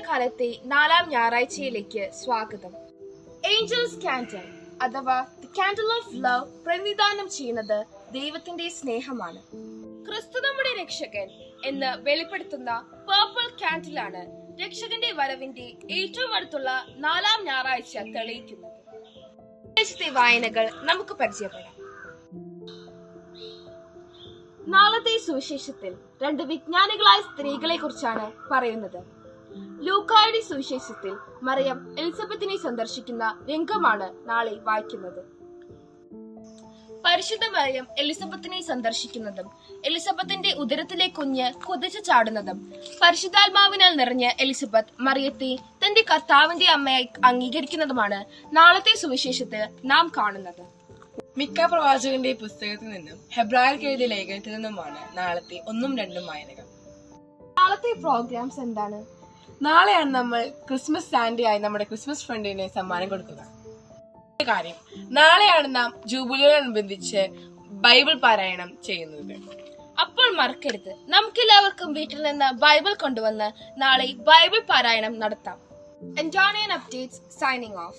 കാലത്തെ 4-ാം ഞായറാഴ്ചയിലേക്ക് സ്വാഗതം. Angeles candle അഥവാ ദി കാൻഡിൽ ഓഫ് ലവ് പ്രതിനിധാനം ചെയ്യുന്നത് ദൈവത്തിന്റെ സ്നേഹമാണ്. ക്രിസ്തു നമ്മുടെ രക്ഷകൻ എന്ന് വെളിപ്പെടുത്തുന്ന പേർപ്പിൾ കാൻഡിലാണ് രക്ഷകന്റെ വരവിന്റെ ഏറ്റവും അടുത്തുള്ള 4-ാം ഞായറാഴ്ച തെളിയിക്കുന്നത്. വായനകൾ നമുക്ക് പരിചയപ്പെടാം. നാളത്തെ സുവിശേഷത്തിൽ 2 വിജ്ഞാനികളായ സ്ത്രീകളെ കുറിച്ചാണ് പറയുന്നത്. ലൂക്കായുടെ സുവിശേഷത്തിൽ മറിയം എലിസബത്തിനെ സന്ദർശിക്കുന്ന രംഗമാണ് നാളെ വായിക്കുന്നത്. പരിശുദ്ധ മറിയം എലിസബത്തിനെ സന്ദർശിക്കുന്നതും എലിസബത്തിന്റെ ഉദരത്തിലെ കുഞ്ഞ് കുതിച്ചു ചാടുന്നതും പരിശുദ്ധാത്മാവിനാൽ നിറഞ്ഞ എലിസബത്ത് മറിയത്തെ തന്റെ കർത്താവിന്റെ അമ്മയായി അംഗീകരിക്കുന്നതുമാണ് നാളത്തെ സുവിശേഷത്തിൽ നാം കാണുന്നത്. മിക്ക പ്രവാചകന്റെ പുസ്തകത്തിൽ നിന്നും ഹെബ്രായർക്ക് എഴുതിയ ലേഖനത്തിൽ നിന്നുമാണ് നാളത്തെ 1ഉം 2ഉം വായനകൾ. നാളത്തെ പ്രോഗ്രാംസ് എന്താണ്? നാളെയാണ് നമ്മൾ ക്രിസ്മസ് സാന്റയായി നമ്മുടെ ക്രിസ്മസ് ഫ്രണ്ടിന് സമ്മാനം കൊടുക്കുക. കാര്യം, നാളെയാണ് നാം ജൂബിലിയോടനുബന്ധിച്ച് ബൈബിൾ പാരായണം ചെയ്യുന്നത്. അപ്പോൾ മറക്കരുത്, നമുക്കെല്ലാവർക്കും വീട്ടിൽ നിന്ന് ബൈബിൾ കൊണ്ടുവന്ന് നാളെ ബൈബിൾ പാരായണം നടത്താം. Antonian Updates signing off.